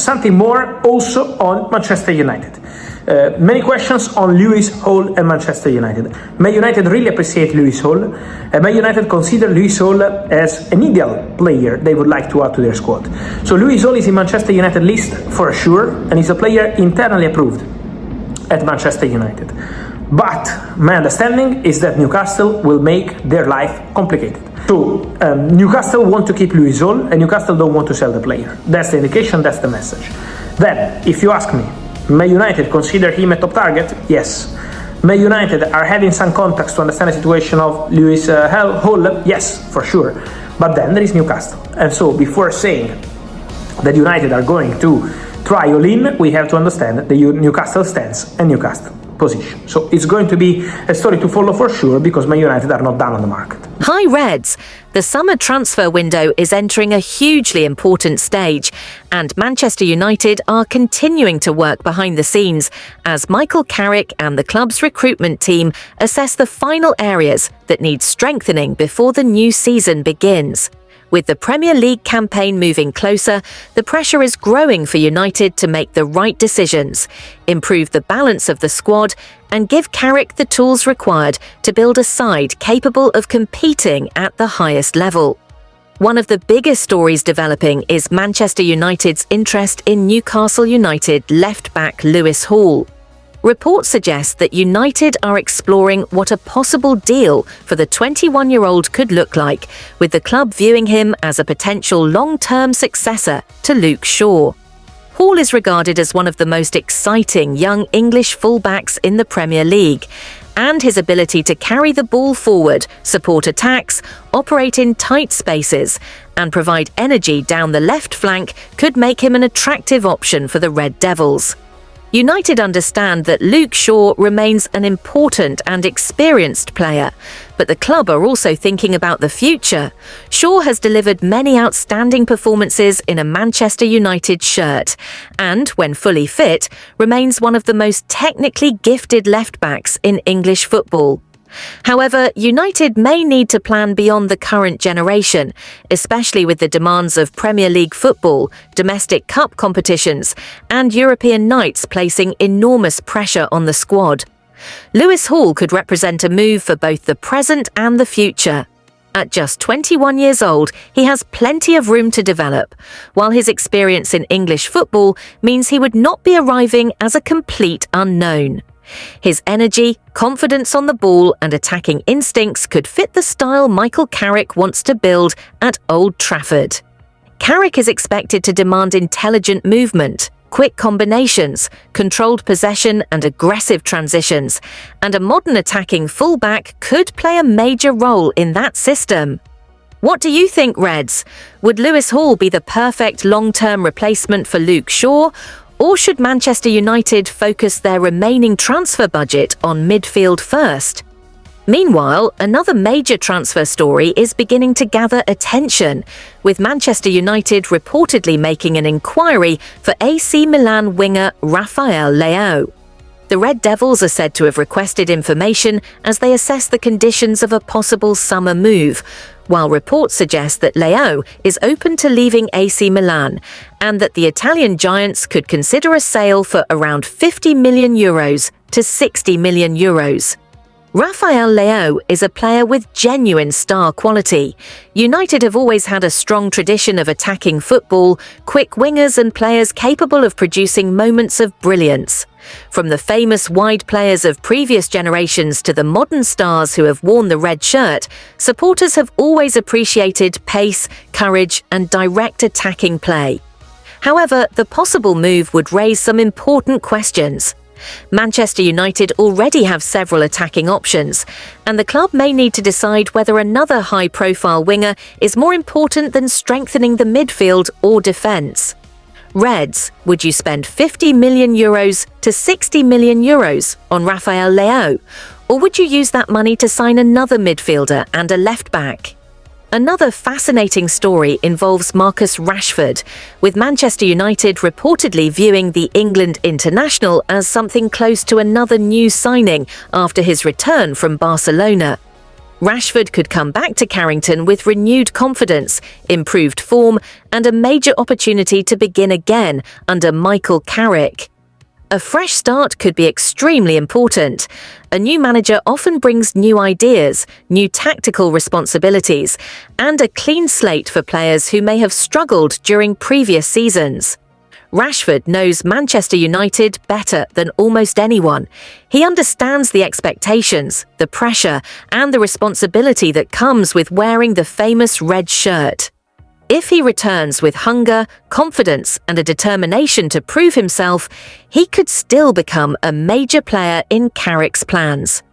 Something more also on Manchester United. Many questions on Lewis Hall and Manchester United. Man United really appreciate Lewis Hall. Man United consider Lewis Hall as an ideal player they would like to add to their squad. So Lewis Hall is in Manchester United list for sure, and is a player internally approved at Manchester United. But my understanding is that Newcastle will make their life complicated. So Newcastle want to keep Lewis Hall, and Newcastle don't want to sell the player. That's the indication, that's the message. Then, if you ask me, Man United consider him a top target? Yes. Man United are having some contacts to understand the situation of Lewis Hall? Yes, for sure. But then there is Newcastle. And so before saying that United are going to try all in, we have to understand the Newcastle stance and Newcastle position. So it's going to be a story to follow for sure, because Man United are not done on the market. Hi Reds! The summer transfer window is entering a hugely important stage, and Manchester United are continuing to work behind the scenes as Michael Carrick and the club's recruitment team assess the final areas that need strengthening before the new season begins. With the Premier League campaign moving closer, the pressure is growing for United to make the right decisions, improve the balance of the squad, and give Carrick the tools required to build a side capable of competing at the highest level. One of the biggest stories developing is Manchester United's interest in Newcastle United left-back Lewis Hall. Reports suggest that United are exploring what a possible deal for the 21-year-old could look like, with the club viewing him as a potential long-term successor to Luke Shaw. Hall is regarded as one of the most exciting young English fullbacks in the Premier League, and his ability to carry the ball forward, support attacks, operate in tight spaces, and provide energy down the left flank could make him an attractive option for the Red Devils. United understand that Luke Shaw remains an important and experienced player, but the club are also thinking about the future. Shaw has delivered many outstanding performances in a Manchester United shirt, and, when fully fit, remains one of the most technically gifted left-backs in English football. However, United may need to plan beyond the current generation, especially with the demands of Premier League football, domestic cup competitions, and European nights placing enormous pressure on the squad. Lewis Hall could represent a move for both the present and the future. At just 21 years old, he has plenty of room to develop, while his experience in English football means he would not be arriving as a complete unknown. His energy, confidence on the ball, and attacking instincts could fit the style Michael Carrick wants to build at Old Trafford. Carrick is expected to demand intelligent movement, quick combinations, controlled possession and aggressive transitions, and a modern attacking fullback could play a major role in that system. What do you think, Reds? Would Lewis Hall be the perfect long-term replacement for Luke Shaw, or should Manchester United focus their remaining transfer budget on midfield first? Meanwhile, another major transfer story is beginning to gather attention, with Manchester United reportedly making an inquiry for AC Milan winger Rafael Leao. The Red Devils are said to have requested information as they assess the conditions of a possible summer move, while reports suggest that Leao is open to leaving AC Milan and that the Italian giants could consider a sale for around €50 million to €60 million. Rafael Leao is a player with genuine star quality. United have always had a strong tradition of attacking football, quick wingers and players capable of producing moments of brilliance. From the famous wide players of previous generations to the modern stars who have worn the red shirt, supporters have always appreciated pace, courage and direct attacking play. However, the possible move would raise some important questions. Manchester United already have several attacking options, and the club may need to decide whether another high-profile winger is more important than strengthening the midfield or defence. Reds, would you spend €50 million to €60 million on Rafael Leao, or would you use that money to sign another midfielder and a left-back? Another fascinating story involves Marcus Rashford, with Manchester United reportedly viewing the England international as something close to another new signing after his return from Barcelona. Rashford could come back to Carrington with renewed confidence, improved form, and a major opportunity to begin again under Michael Carrick. A fresh start could be extremely important. A new manager often brings new ideas, new tactical responsibilities, and a clean slate for players who may have struggled during previous seasons. Rashford knows Manchester United better than almost anyone. He understands the expectations, the pressure, and the responsibility that comes with wearing the famous red shirt. If he returns with hunger, confidence, and a determination to prove himself, he could still become a major player in Carrick's plans.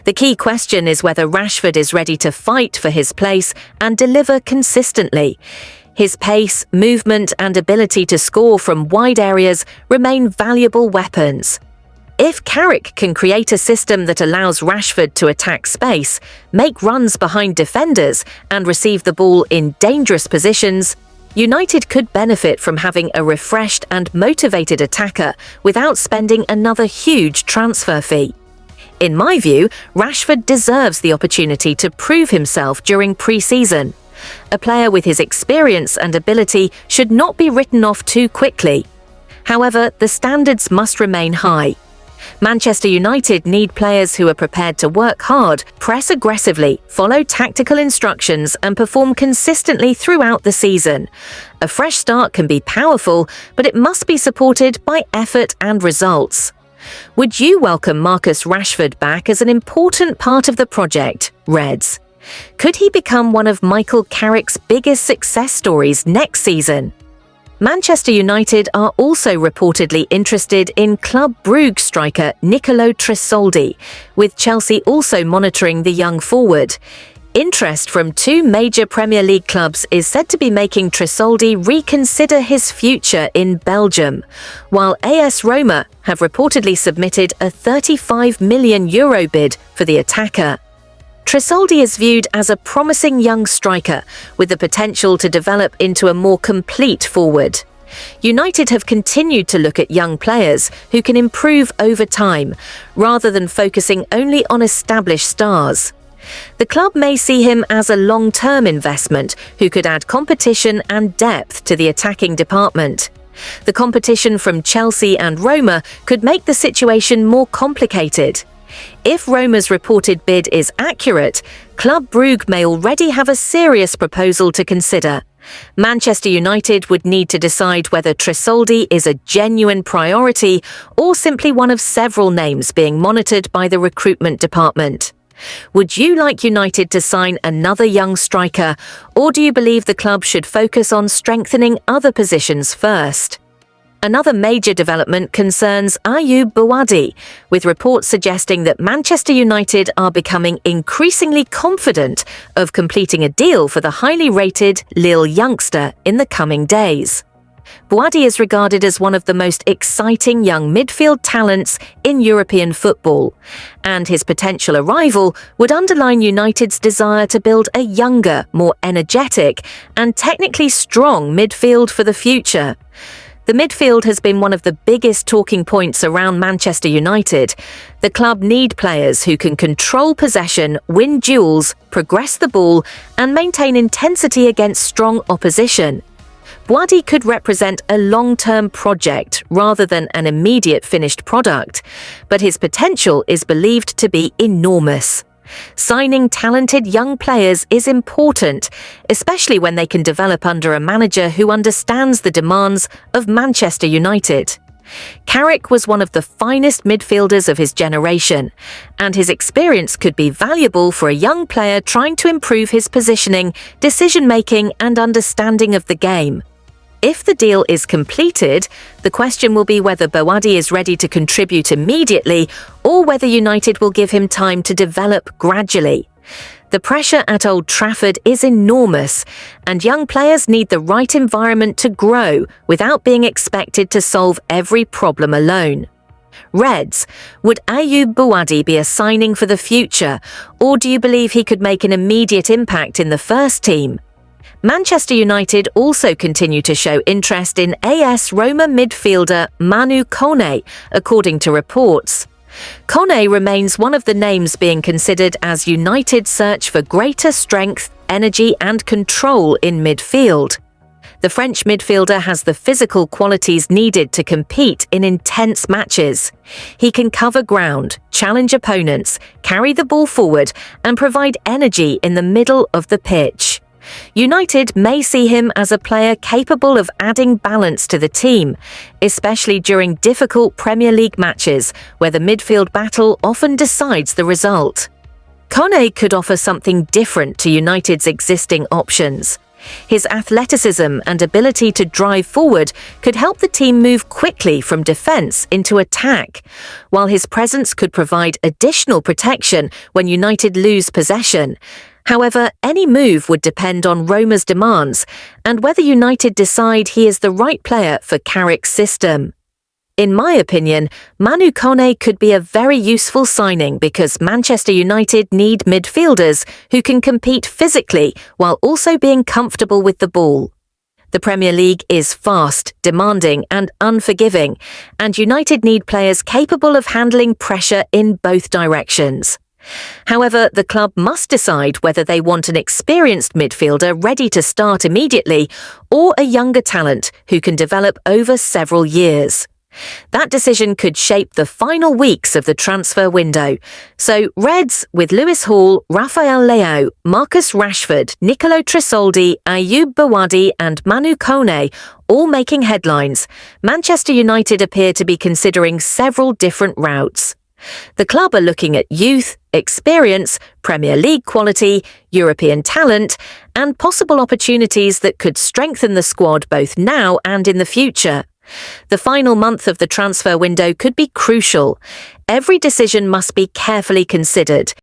The key question is whether Rashford is ready to fight for his place and deliver consistently. His pace, movement, and ability to score from wide areas remain valuable weapons. If Carrick can create a system that allows Rashford to attack space, make runs behind defenders, and receive the ball in dangerous positions, United could benefit from having a refreshed and motivated attacker without spending another huge transfer fee. In my view, Rashford deserves the opportunity to prove himself during pre-season. A player with his experience and ability should not be written off too quickly. However, the standards must remain high. Manchester United need players who are prepared to work hard, press aggressively, follow tactical instructions, and perform consistently throughout the season. A fresh start can be powerful, but it must be supported by effort and results. Would you welcome Marcus Rashford back as an important part of the project, Reds? Could he become one of Michael Carrick's biggest success stories next season? Manchester United are also reportedly interested in Club Brugge striker Nicolo Tresoldi, with Chelsea also monitoring the young forward. Interest from two major Premier League clubs is said to be making Tresoldi reconsider his future in Belgium, while AS Roma have reportedly submitted a €35 million bid for the attacker. Tresoldi is viewed as a promising young striker with the potential to develop into a more complete forward. United have continued to look at young players who can improve over time, rather than focusing only on established stars. The club may see him as a long-term investment who could add competition and depth to the attacking department. The competition from Chelsea and Roma could make the situation more complicated. If Roma's reported bid is accurate, Club Brugge may already have a serious proposal to consider. Manchester United would need to decide whether Tresoldi is a genuine priority or simply one of several names being monitored by the recruitment department. Would you like United to sign another young striker, or do you believe the club should focus on strengthening other positions first? Another major development concerns Ayoub Badi, with reports suggesting that Manchester United are becoming increasingly confident of completing a deal for the highly rated Lille youngster in the coming days. Badi is regarded as one of the most exciting young midfield talents in European football, and his potential arrival would underline United's desire to build a younger, more energetic, and technically strong midfield for the future. The midfield has been one of the biggest talking points around Manchester United. The club need players who can control possession, win duels, progress the ball, and maintain intensity against strong opposition. Badi could represent a long-term project rather than an immediate finished product, but his potential is believed to be enormous. Signing talented young players is important, especially when they can develop under a manager who understands the demands of Manchester United. Carrick was one of the finest midfielders of his generation, and his experience could be valuable for a young player trying to improve his positioning, decision-making, and understanding of the game. If the deal is completed, the question will be whether Badi is ready to contribute immediately or whether United will give him time to develop gradually. The pressure at Old Trafford is enormous, and young players need the right environment to grow without being expected to solve every problem alone. Reds, would Ayoub Badi be a signing for the future, or do you believe he could make an immediate impact in the first team? Manchester United also continue to show interest in AS Roma midfielder Manu Kone, according to reports. Kone remains one of the names being considered as United's search for greater strength, energy and control in midfield. The French midfielder has the physical qualities needed to compete in intense matches. He can cover ground, challenge opponents, carry the ball forward, and provide energy in the middle of the pitch. United may see him as a player capable of adding balance to the team, especially during difficult Premier League matches where the midfield battle often decides the result. Kone could offer something different to United's existing options. His athleticism and ability to drive forward could help the team move quickly from defence into attack, while his presence could provide additional protection when United lose possession. However, any move would depend on Roma's demands and whether United decide he is the right player for Carrick's system. In my opinion, Manu Kone could be a very useful signing because Manchester United need midfielders who can compete physically while also being comfortable with the ball. The Premier League is fast, demanding and unforgiving, and United need players capable of handling pressure in both directions. However, the club must decide whether they want an experienced midfielder ready to start immediately or a younger talent who can develop over several years. That decision could shape the final weeks of the transfer window. So Reds, with Lewis Hall, Rafael Leao, Marcus Rashford, Nicolo Tresoldi, Ayoub Badi and Manu Kone all making headlines, Manchester United appear to be considering several different routes. The club are looking at youth, experience, Premier League quality, European talent, and possible opportunities that could strengthen the squad both now and in the future. The final month of the transfer window could be crucial. Every decision must be carefully considered,